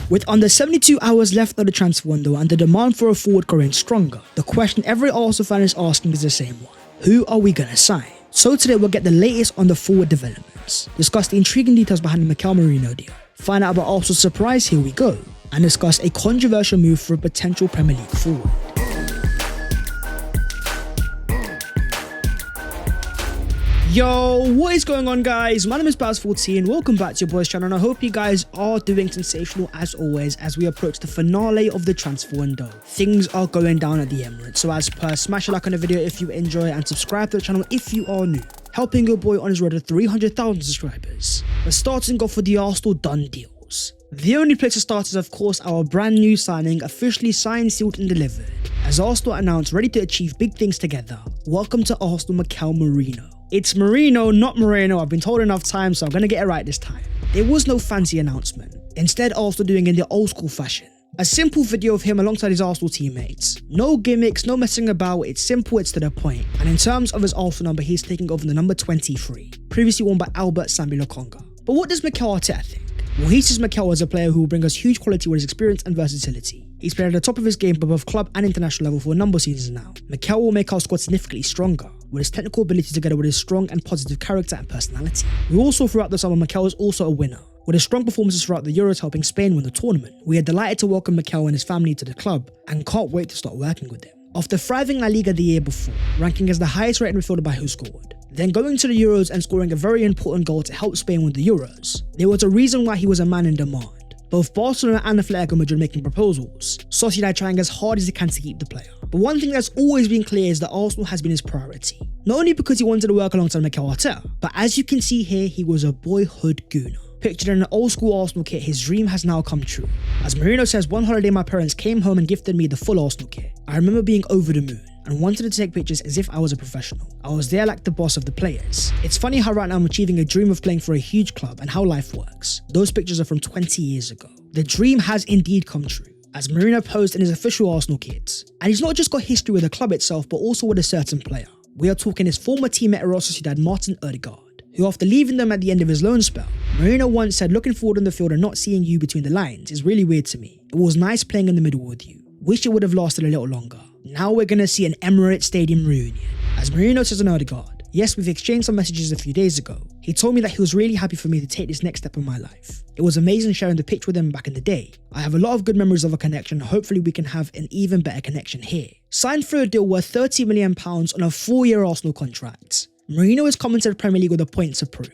With under 72 hours left of the transfer window and the demand for a forward growing stronger, the question every Arsenal fan is asking is the same one. Who are we going to sign? So today we'll get the latest on the forward developments, discuss the intriguing details behind the Mikel Merino deal, find out about Arsenal's surprise here we go, and discuss a controversial move for a potential Premier League forward. Yo, what is going on guys? My name is Baz14, welcome back to your boys channel, and I hope you guys are doing sensational as always as we approach the finale of the transfer window. Things are going down at the Emirates, so as per, smash a like on the video if you enjoy and subscribe to the channel if you are new, helping your boy on his road to 300,000 subscribers. We're starting off with the Arsenal done deals. The only place to start is of course our brand new signing, officially signed, sealed and delivered. As Arsenal announced ready to achieve big things together, welcome to Arsenal Mikel Merino. It's Merino, not Moreno. I've been told enough times, so I'm going to get it right this time. There was no fancy announcement. Instead, Arsenal doing it in the old school fashion. A simple video of him alongside his Arsenal teammates. No gimmicks, no messing about, it's simple, it's to the point. And in terms of his Arsenal number, he's taking over the number 23, previously worn by Albert Sambi Lokonga. But what does Mikel Arteta think? Well, he sees Mikel as a player who will bring us huge quality with his experience and versatility. He's played at the top of his game for both club and international level for a number of seasons now. Mikel will make our squad significantly stronger, with his technical ability together with his strong and positive character and personality. We also throughout the summer, Mikel is also a winner, with his strong performances throughout the Euros helping Spain win the tournament. We are delighted to welcome Mikel and his family to the club and can't wait to start working with him. After thriving La Liga the year before, ranking as the highest rated midfielder by who scored, then going to the Euros and scoring a very important goal to help Spain win the Euros, there was a reason why he was a man in demand. Both Barcelona and Atletico Madrid making proposals, Sociedad trying as hard as they can to keep the player. But one thing that's always been clear is that Arsenal has been his priority. Not only because he wanted to work alongside Mikel Arteta, but as you can see here, he was a boyhood gooner. Pictured in an old school Arsenal kit, his dream has now come true. As Merino says, one holiday my parents came home and gifted me the full Arsenal kit. I remember being over the moon and wanted to take pictures as if I was a professional. I was there like the boss of the players. It's funny how right now I'm achieving a dream of playing for a huge club and how life works. Those pictures are from 20 years ago. The dream has indeed come true, as Merino posed in his official Arsenal kit. And he's not just got history with the club itself, but also with a certain player. We are talking his former teammate at Real Sociedad, Martin Odegaard, who after leaving them at the end of his loan spell, Merino once said, "Looking forward on the field and not seeing you between the lines is really weird to me. It was nice playing in the middle with you. Wish it would have lasted a little longer." Now we're going to see an Emirates Stadium reunion. As Merino says on Odegaard, "Yes, we've exchanged some messages a few days ago. He told me that he was really happy for me to take this next step in my life. It was amazing sharing the pitch with him back in the day. I have a lot of good memories of a connection. Hopefully we can have an even better connection here." Signed for a deal worth £30 million on a 4-year Arsenal contract, Merino is coming to the Premier League with a point to prove.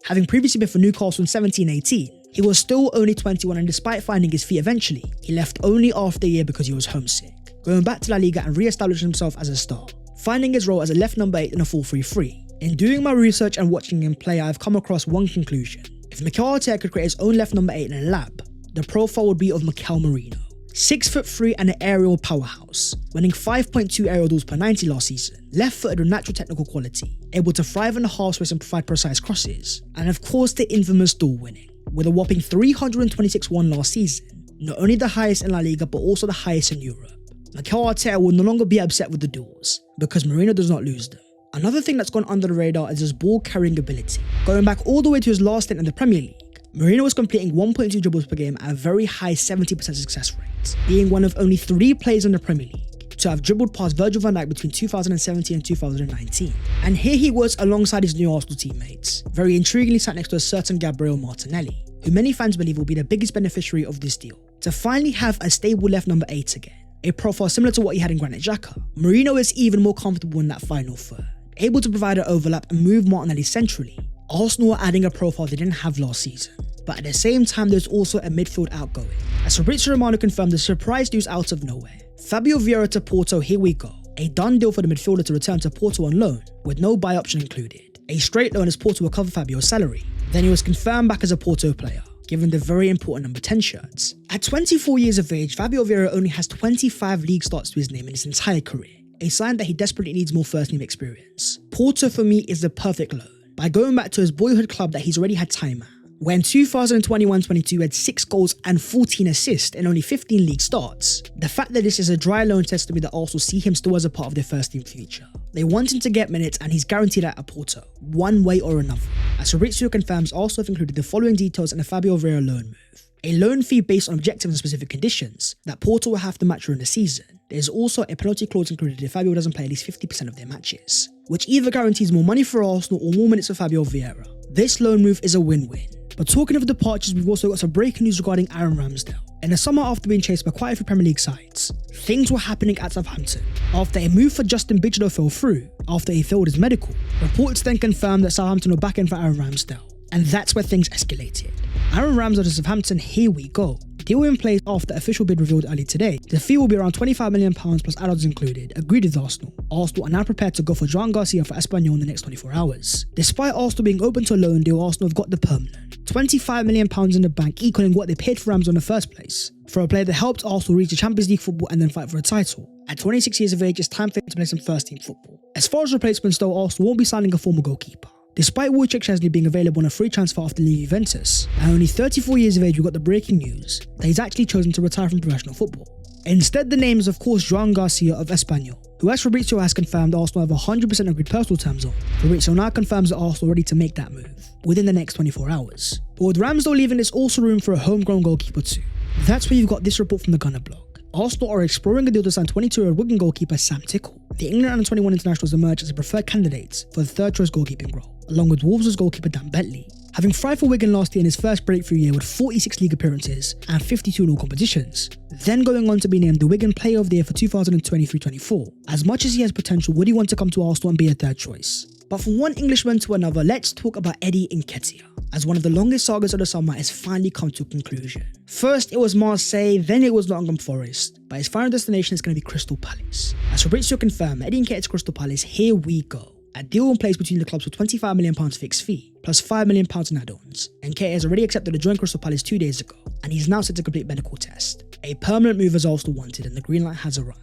Having previously been for Newcastle in 17-18, he was still only 21, and despite finding his feet eventually, he left only after a year because he was homesick, going back to La Liga and re-establishing himself as a star, finding his role as a left number 8 in a 4-3-3. In doing my research and watching him play, I've come across one conclusion. If Mikel Arteta could create his own left number 8 in a lab, the profile would be of Mikel Merino. 6'3" and an aerial powerhouse, winning 5.2 aerial duels per 90 last season, left-footed with natural technical quality, able to thrive in the half space and provide precise crosses, and of course the infamous duel winning, with a whopping 326 won last season, not only the highest in La Liga but also the highest in Europe. Mikel Arteta will no longer be upset with the duels, because Merino does not lose them. Another thing that's gone under the radar is his ball carrying ability. Going back all the way to his last stint in the Premier League, Merino was completing 1.2 dribbles per game at a very high 70% success rate, being one of only 3 players in the Premier League to have dribbled past Virgil van Dijk between 2017 and 2019. And here he was alongside his new Arsenal teammates, very intriguingly sat next to a certain Gabriel Martinelli, who many fans believe will be the biggest beneficiary of this deal, to finally have a stable left number 8 again. A profile similar to what he had in Granit Xhaka, Merino is even more comfortable in that final third, able to provide an overlap and move Martinelli centrally. Arsenal are adding a profile they didn't have last season, but at the same time there's also a midfield outgoing. As Fabrizio Romano confirmed the surprise news out of nowhere, Fabio Vieira to Porto, here we go. A done deal for the midfielder to return to Porto on loan, with no buy option included. A straight loan as Porto will cover Fabio's salary. Then he was confirmed back as a Porto player, given the very important number 10 shirts. At 24 years of age, Fabio Vieira only has 25 league starts to his name in his entire career, a sign that he desperately needs more first name experience. Porto for me is the perfect loan, by going back to his boyhood club that he's already had time at, where in 2021-22 he had 6 goals and 14 assists in only 15 league starts. The fact that this is a dry loan tells me that Arsenal see him still as a part of their first team future. They want him to get minutes and he's guaranteed that at Porto, one way or another. As Fabrizio confirms, Arsenal have included the following details in a Fabio Vieira loan move. a loan fee based on objectives and specific conditions that Porto will have to match during the season. There's also a penalty clause included if Fabio doesn't play at least 50% of their matches, which either guarantees more money for Arsenal or more minutes for Fabio Vieira. This loan move is a win-win. But talking of departures, we've also got some breaking news regarding Aaron Ramsdale. In the summer, after being chased by quite a few Premier League sides, things were happening at Southampton. After a move for Justin Bigelow fell through, after he failed his medical, reports then confirmed that Southampton were back in for Aaron Ramsdale. And that's where things escalated. Aaron Ramsdale to Southampton, here we go. Deal in place after official bid revealed early today. The fee will be around £25 million plus add-ons included, agreed with Arsenal. Arsenal are now prepared to go for Joan Garcia for Espanyol in the next 24 hours. Despite Arsenal being open to a loan deal, Arsenal have got the permanent £25 million in the bank, equaling what they paid for Ramsdale in the first place, for a player that helped Arsenal reach the Champions League football and then fight for a title. At 26 years of age, it's time for him to play some first-team football. As far as replacements though, Arsenal won't be signing a former goalkeeper. Despite Wojciech Szczesny being available on a free transfer after leaving Juventus, at only 34 years of age we got the breaking news that he's actually chosen to retire from professional football. Instead, the name is of course Joan Garcia of Espanyol, who as Fabrizio has confirmed Arsenal have 100% agreed personal terms on. Fabrizio now confirms that Arsenal are ready to make that move within the next 24 hours. But with Ramsdale leaving, there's also room for a homegrown goalkeeper too. That's where you've got this report from the Gunner blog. Arsenal are exploring a deal to sign 22-year-old Wigan goalkeeper Sam Tickle. The England under-21 internationals emerged as a preferred candidate for the third-choice goalkeeping role, along with Wolves' goalkeeper Dan Bentley. Having thrived for Wigan last year in his first breakthrough year with 46 league appearances and 52 in all competitions, then going on to be named the Wigan Player of the Year for 2023-24. As much as he has potential, would he want to come to Arsenal and be a third choice? But from one Englishman to another, let's talk about Eddie Nketiah, as one of the longest sagas of the summer has finally come to a conclusion. First it was Marseille, then it was Nottingham Forest, but his final destination is going to be Crystal Palace. As Fabrizio confirmed, Eddie Nketiah to Crystal Palace, here we go. A deal in place between the clubs for £25 million fixed fee, plus £5 million in add-ons. Nketiah has already accepted to join Crystal Palace 2 days ago, and he's now set to complete medical test. A permanent move as Arsenal wanted, and the green light has arrived.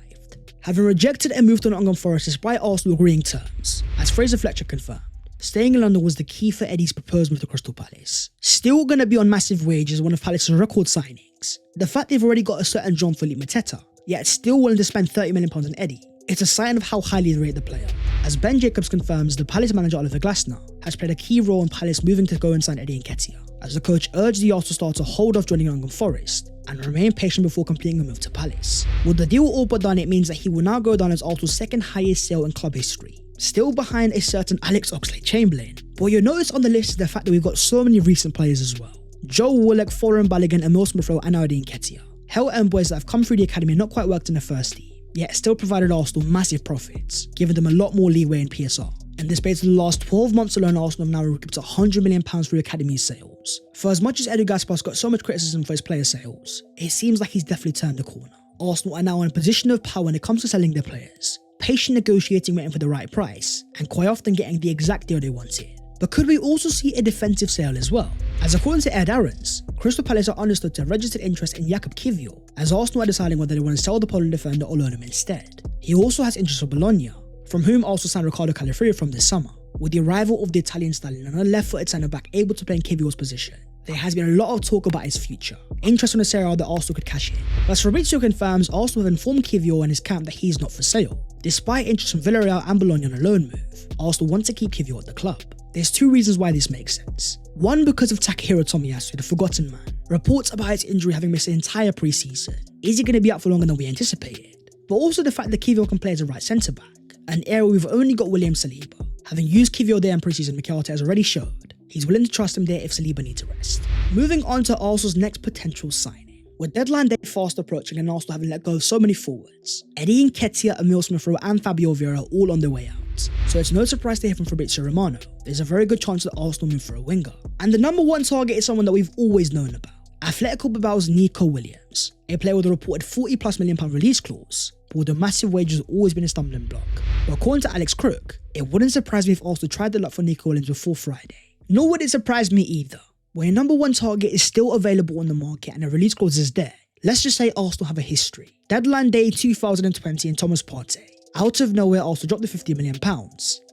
Having rejected a move to Nottingham Forest despite Arsenal agreeing terms, as Fraser Fletcher confirmed, staying in London was the key for Eddie's proposed move to Crystal Palace. Still going to be on massive wages, one of Palace's record signings. The fact they've already got a certain Jean-Philippe Mateta, yet still willing to spend £30 million on Eddie, it's a sign of how highly they rate the player. As Ben Jacobs confirms, the Palace manager Oliver Glasner has played a key role in Palace moving to go and sign Eddie Nketiah, as the coach urged the Arsenal star to hold off joining Nottingham Forest and remain patient before completing a move to Palace. With the deal all but done, it means that he will now go down as Arsenal's second highest sale in club history, still behind a certain Alex Oxlade-Chamberlain. But you'll notice on the list is the fact that we've got so many recent players as well. Joe Willock, Foran Balogun, Emil Smith-Rowe and now Eddie Nketiah. Hell-end boys that have come through the academy and not quite worked in the first team, yet still provided Arsenal massive profits, giving them a lot more leeway in PSR. In the space of the last 12 months alone, Arsenal have now recouped £100 million through academy sales. For as much as Edu Gaspar's got so much criticism for his player sales, it seems like he's definitely turned the corner. Arsenal are now in a position of power when it comes to selling their players, patient negotiating, waiting for the right price, and quite often getting the exact deal they wanted. But could we also see a defensive sale as well? As according to Ed Aarons, Crystal Palace are understood to have registered interest in Jakub Kiwior, as Arsenal are deciding whether they want to sell the Poland defender or loan him instead. He also has interest for Bologna, from whom Arsenal signed Riccardo Calafrio from this summer. With the arrival of the Italian stallion and a left-footed centre-back able to play in Kiwior's position, there has been a lot of talk about his future. Interest on the Serie A that Arsenal could cash in. But Fabrizio confirms Arsenal have informed Kiwior and his camp that he's not for sale. Despite interest from Villarreal and Bologna on a loan move, Arsenal want to keep Kiwior at the club. There's two reasons why this makes sense. One, because of Takahiro Tomiyasu, the forgotten man. Reports about his injury having missed the entire pre-season. Is he going to be out for longer than we anticipated? But also the fact that Kiwior can play as a right centre-back, an area we've only got William Saliba. Having used Kiwior there in pre-season, Mikel Merino has already showed he's willing to trust him there if Saliba needs a rest. Moving on to Arsenal's next potential signing. With deadline day fast approaching and Arsenal having let go of so many forwards, Eddie Nketiah, Emil Smith-Rowe and Fabio Vieira are all on their way out. So it's no surprise to hear from Fabrizio Romano. There's a very good chance that Arsenal move for a winger. And the number one target is someone that we've always known about. Atletico Bilbao's Nico Williams, a player with a reported £40+ million release clause, but with the massive wages has always been a stumbling block. But according to Alex Crook, it wouldn't surprise me if Arsenal tried the luck for Nico Williams before Friday. Nor would it surprise me either. When your number one target is still available on the market and the release clause is there, let's just say Arsenal have a history. Deadline day 2020 and Thomas Partey. Out of nowhere, Arsenal dropped the £50 million,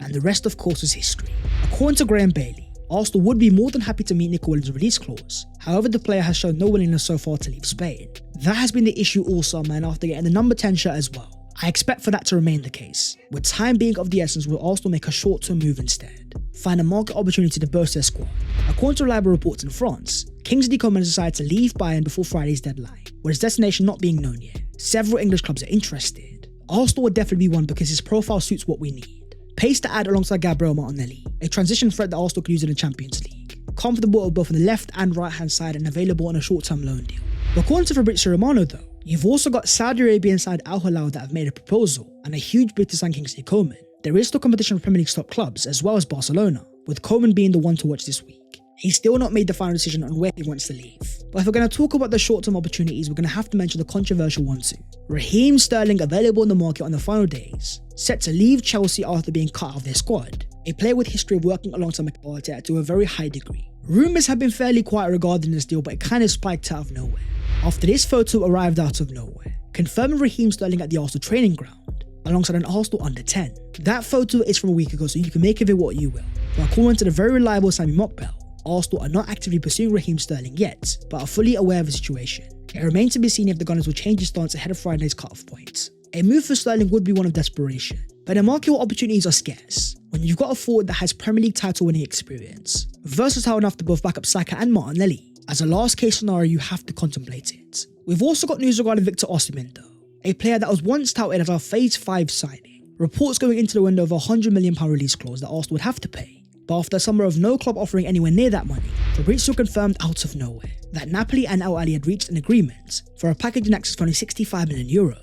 and the rest of course was history. According to Graham Bailey, Arsenal would be more than happy to meet Nico Williams' release clause. However, the player has shown no willingness so far to leave Spain. That has been the issue all summer and after getting the number 10 shirt as well. I expect for that to remain the case. With time being of the essence, will Arsenal make a short-term move instead? Find a market opportunity to boost their squad. According to reliable reports in France, Kingsley Coman has decided to leave Bayern before Friday's deadline, with his destination not being known yet. Several English clubs are interested. Arsenal would definitely be one because his profile suits what we need. Pace to add alongside Gabriel Martinelli, a transition threat that Arsenal could use in the Champions League. Comfortable both on the left and right hand side and available on a short-term loan deal. According to Fabrizio Romano though, you've also got Saudi Arabian side Al Hilal that have made a proposal and a huge bid to sign Kingsley Coman. There is still competition for Premier League's top clubs as well as Barcelona, with Coman being the one to watch this week. He's still not made the final decision on where he wants to leave. But if we're going to talk about the short-term opportunities, we're going to have to mention the controversial one too. Raheem Sterling available in the market on the final days, set to leave Chelsea after being cut out of their squad. A player with history of working alongside Mikel Merino to a very high degree. Rumours have been fairly quiet regarding this deal, but it kind of spiked out of nowhere. After this photo arrived out of nowhere, confirming Raheem Sterling at the Arsenal training ground, alongside an Arsenal under 10. That photo is from a week ago, so you can make of it what you will. But according to the very reliable Sammy Mokbel, Arsenal are not actively pursuing Raheem Sterling yet, but are fully aware of the situation. It remains to be seen if the Gunners will change his stance ahead of Friday's cut-off point. A move for Sterling would be one of desperation, but the market opportunities are scarce when you've got a forward that has Premier League title winning experience, versatile enough to both back up Saka and Martinelli. As a last case scenario, you have to contemplate it. We've also got news regarding Victor Osimhen though, a player that was once touted as our Phase 5 signing. Reports going into the window of a £100 million release clause that Arsenal would have to pay. But after a summer of no club offering anywhere near that money, Fabrizio confirmed out of nowhere that Napoli and Al Ahly had reached an agreement for a package in excess of only €65 million.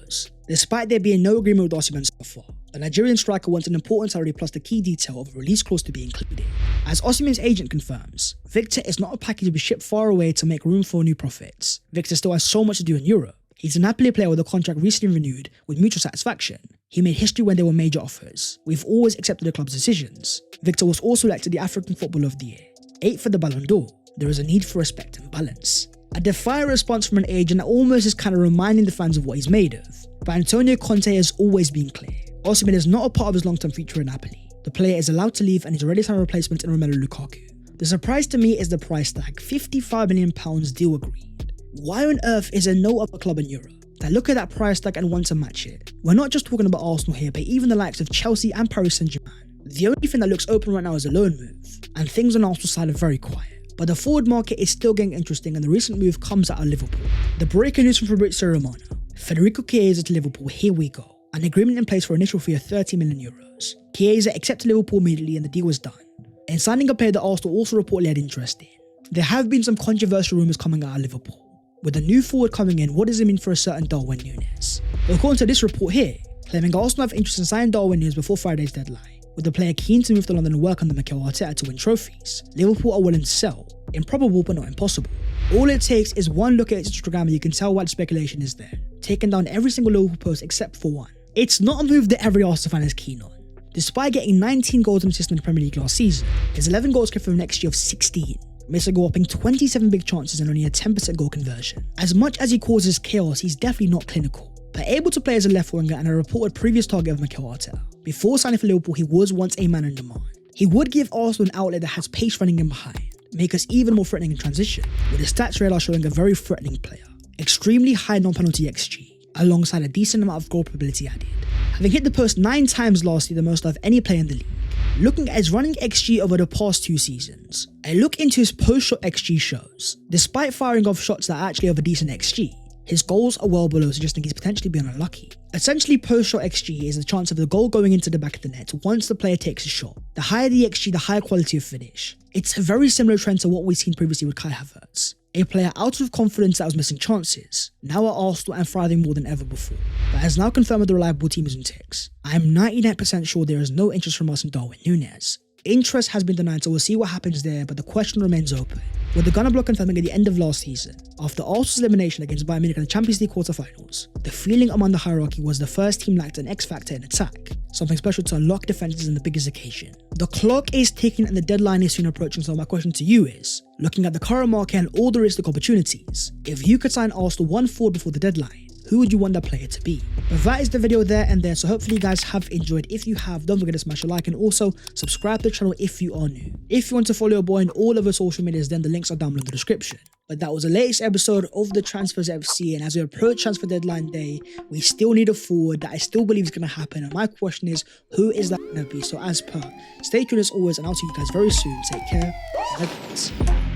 Despite there being no agreement with Osimhen so far, the Nigerian striker wants an important salary plus the key detail of a release clause to be included. As Osimhen's agent confirms, Victor is not a package to be shipped far away to make room for new profits. Victor still has so much to do in Europe. He's a Napoli player with a contract recently renewed with mutual satisfaction. He made history when there were major offers. We've always accepted the club's decisions. Victor was also elected the African Footballer of the Year. 8th for the Ballon d'Or. There is a need for respect and balance. A defiant response from an agent that almost is kind of reminding the fans of what he's made of. But Antonio Conte has always been clear. Osimhen is not a part of his long-term future in Napoli. The player is allowed to leave and he's already signed a replacement in Romelu Lukaku. The surprise to me is the price tag, £55 million deal agreed. Why on earth is there no other club in Europe that look at that price tag and want to match it? We're not just talking about Arsenal here, but even the likes of Chelsea and Paris Saint-Germain. The only thing that looks open right now is a loan move, and things on Arsenal's side are very quiet. But the forward market is still getting interesting, and the recent move comes out of Liverpool. The breaking news from Fabrizio Romano. Federico Chiesa to Liverpool, here we go. An agreement in place for an initial fee of €30 million. Chiesa accepted Liverpool immediately and the deal was done. In signing a player that Arsenal also reportedly had interest in, there have been some controversial rumours coming out of Liverpool. With a new forward coming in, what does it mean for a certain Darwin Nunez? According to this report here, claiming Arsenal have interest in signing Darwin Nunez before Friday's deadline, with the player keen to move to London and work under Mikel Merino to win trophies, Liverpool are willing to sell. Improbable but not impossible. All it takes is one look at its Instagram and you can tell why the speculation is there, taking down every single Liverpool post except for one. It's not a move that every Arsenal fan is keen on. Despite getting 19 goals and assists in the Premier League last season, his 11 goals came from next year of 16. Missed a whopping 27 big chances and only a 10% goal conversion. As much as he causes chaos, he's definitely not clinical, but able to play as a left winger and a reported previous target of Mikel Merino. Before signing for Liverpool, he was once a man in demand. He would give Arsenal an outlet that has pace running in behind, make us even more threatening in transition, with his stats radar showing a very threatening player. Extremely high non-penalty XG, alongside a decent amount of goal probability added. Having hit the post 9 times last year, the most of any player in the league. Looking at his running XG over the past 2 seasons, a look into his post-shot XG shows, despite firing off shots that are actually of a decent XG, his goals are well below, suggesting he's potentially been unlucky. Essentially, post-shot XG is the chance of the goal going into the back of the net once the player takes a shot. The higher the XG, the higher quality of finish. It's a very similar trend to what we've seen previously with Kai Havertz, a player out of confidence that was missing chances, now at Arsenal and thriving more than ever before, but has now confirmed with the reliable team is in ticks. I am 99% sure there is no interest from us in Darwin Nunez. Interest has been denied, so we'll see what happens there, but the question remains open. With the Gunner block confirming at the end of last season, after Arsenal's elimination against Bayern Munich in the Champions League quarterfinals, the feeling among the hierarchy was the first team lacked an X-factor in attack, something special to unlock defences in the biggest occasion. The clock is ticking and the deadline is soon approaching, so my question to you is, looking at the current market and all the realistic opportunities, if you could sign Arsenal one forward before the deadline, who would you want that player to be? But that is the video there and there, so hopefully you guys have enjoyed. If you have, don't forget to smash a like and also subscribe to the channel if you are new. If you want to follow your boy on all of our social medias, then the links are down below in the description. But that was the latest episode of the Transfers FC, and as we approach transfer deadline day, we still need a forward that I still believe is going to happen, and my question is, who is that going to be? So as per, stay tuned as always, and I'll see you guys very soon. Take care. Bye.